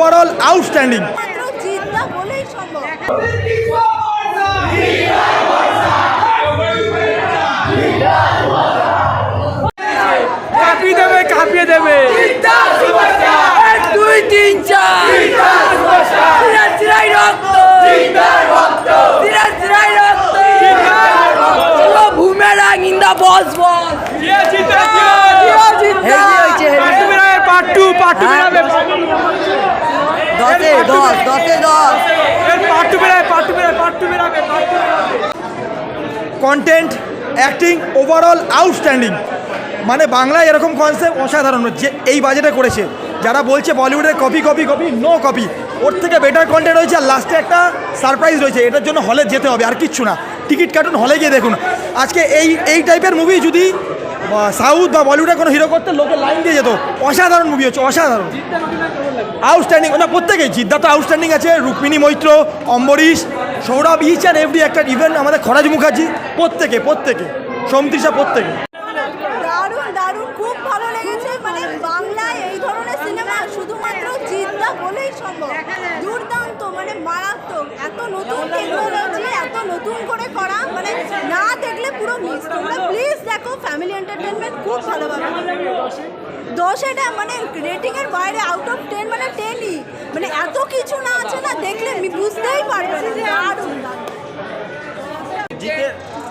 Overall outstanding. কাঁপিয়ে দেবে 1 2 3 4 Boomerang in the boss boss. Content, acting, overall outstanding. মানে বাংলায় এরকম কনসেপ্ট অসাধারণ যে এই বাজেটে করেছে। যারা বলছে বলিউডের copy copy copy, no copy, ওর থেকে বেটার কন্টেন্ট রয়েছে। আর লাস্টে একটা সারপ্রাইজ রয়েছে, এটার জন্য হলে যেতে হবে, আর কিচ্ছু না। টিকিট কাটুন, হলে গিয়ে দেখুন। আজকে এই টাইপের মুভি যদি সাউথ বা বলিউডে কোনো হিরো করতে লোকে লাইন দিয়ে যেত। অসাধারণ মুভি হচ্ছে, অসাধারণ, আউটস্ট্যান্ডিং। না প্রত্যেকেই, জিদ্দা তো আউটস্ট্যান্ডিং আছে, Rukmini Maitra, Ambarish, Sourav, each and every একটা, ইভেন আমাদের খরাজ মুখার্জি, প্রত্যেকে সমতৃষা, প্রত্যেকে। দারুণ, খুব ভালো লেগেছে। মানে বাংলায় এই ধরনের সিনেমা শুধুমাত্র জিদ্দা বলেই সম্ভব। দুর্দান্ত, মানে মারাত্মক। এত নতুন টেকনোলজি, এত নতুন করে করা, মানে না দেখলে পুরো মিস। তোমরা প্লিজ দেখো, ফ্যামিলি এন্টারটেনমেন্ট খুব ভালোভাবে। 10 এটা মানে রেটিংয়ের বাইরে, আউট অফ 10 মানে 10ই। মানে এত কিছু না আছে না, দেখলে বুঝতেই পারবে না। দারুণ জিতে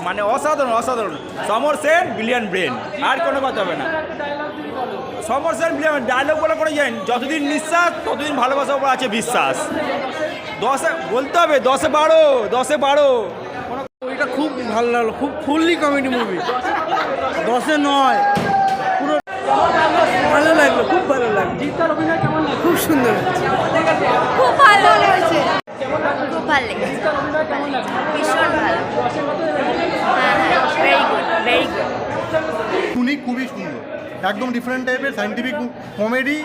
মানে অসাধারণ। সমর সেন বিলিয়ন ব্রেন, আর কোনো কথা হবে না। সমর সেন বিলিয়ন ডায়লগ বলে কোনো জানেন, যতদিন নিঃশ্বাস ততদিন ভালোবাসার উপর আছে বিশ্বাস। 10 বলতে হবে, 10-এ 12। ওইটা খুব ভালো লাগলো, খুব ফুললি কমেডি মুভি। 10-এ 9, পুরো ভালো লাগলো, খুব ভালো লাগলো। জিদ্দার অভিনয় কেমন লাগলো? খুব সুন্দর, খুব ভালো লেগেছে। খুব ভালো লেগেছে, ভীষণ ভালো। Very good. খুবই সুন্দর, একদম ডিফারেন্ট টাইপের, সায়েন্টিফিক কমেডি,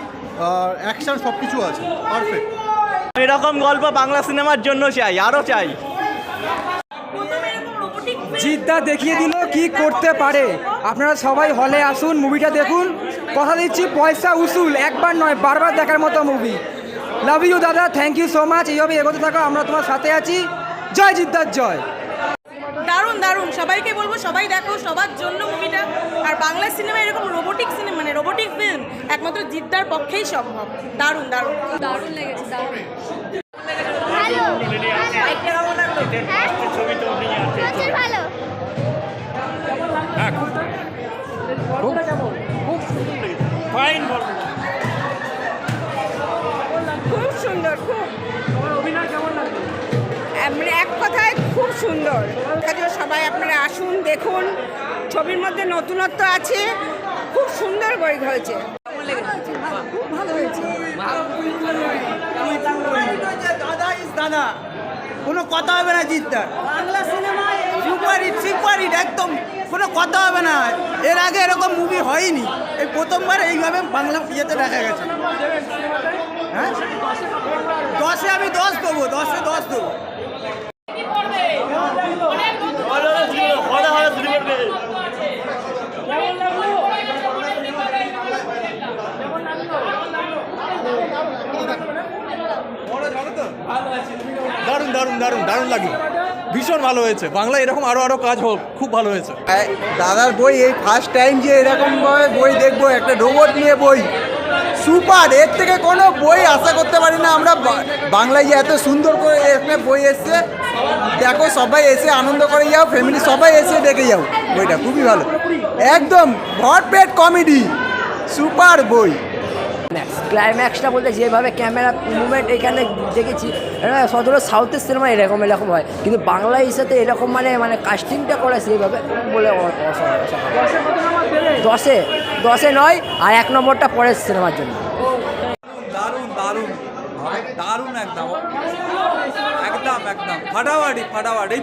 অ্যাকশন, সব কিছু আছে, পারফেক্ট। এরকম গল্প বাংলা সিনেমার জন্য চাই, আরও চাই। জিদ্দা দেখিয়ে দিল কি করতে পারে। আপনারা সবাই হলে আসুন, মুভিটা দেখুন। কথা দিচ্ছি, পয়সা উসুল, একবার নয় বারবার দেখার মতো মুভি। লাভ ইউ দাদা, থ্যাংক ইউ সো মাচ। এইভাবে এগোতে থাকো, আমরা তোমার সাথে আছি। জয় জিদ্দার জয়। দারুণ, সবাইকে বলবো সবাই দেখো, সবার জন্য মুভিটা। আর বাংলা সিনেমা এরকম রোবোটিক সিনেমা, মানে রোবোটিক ফিল্ম একমাত্র জিদ্দার পক্ষেই সম্ভব। দারুণ লেগেছে, দারুণ। খুব সুন্দর, খুব। মানে এক কথায় খুব সুন্দর। সবাই আপনারা আসুন, দেখুন। ছবির মধ্যে নতুনত্ব আছে, খুব সুন্দর বই হয়েছে। খুব ভালো হয়েছে। দাদা কোনো কথা হবে না জিদ্দার। বাংলা সিনেমায় সুপারহিট একদম, কোনো কথা হবে না। এর আগে এরকম মুভি হয়নি, এই প্রথমবার এইভাবে বাংলা ইয়েতে দেখা গেছে। হ্যাঁ, 10-এ আমি 10 দেবো, 10-এ 10 দেবো। দারুণ লাগলো, ভীষণ ভালো হয়েছে। বাংলা এরকম আরো কাজ হোক, খুব ভালো হয়েছে। দাদার বই এই ফার্স্ট টাইম যে এরকমভাবে বই দেখবো, একটা রোবট নিয়ে বই, সুপার। এর থেকে কোনো বই আশা করতে পারি না আমরা। বাংলায় যে এত সুন্দর করে এখানে বই এসছে, দেখো সবাই এসে আনন্দ করে যাও, ফ্যামিলি সবাই এসে দেখে যাও। বইটা খুবই ভালো, একদম ভরপেট কমেডি, সুপার বই। ক্লাইম্যাক্সটা বলতে যেভাবে ক্যামেরা মুভমেন্ট এখানে দেখেছি, সদর সাউথের সিনেমা এরকম হয়, কিন্তু বাংলা হিসাবে এরকম মানে কাস্টিংটা করে সেইভাবে বলে 10-এ 9, আর 1 নম্বরটা পরের সিনেমার জন্য। দারুণ একদম ফাটাফাটি।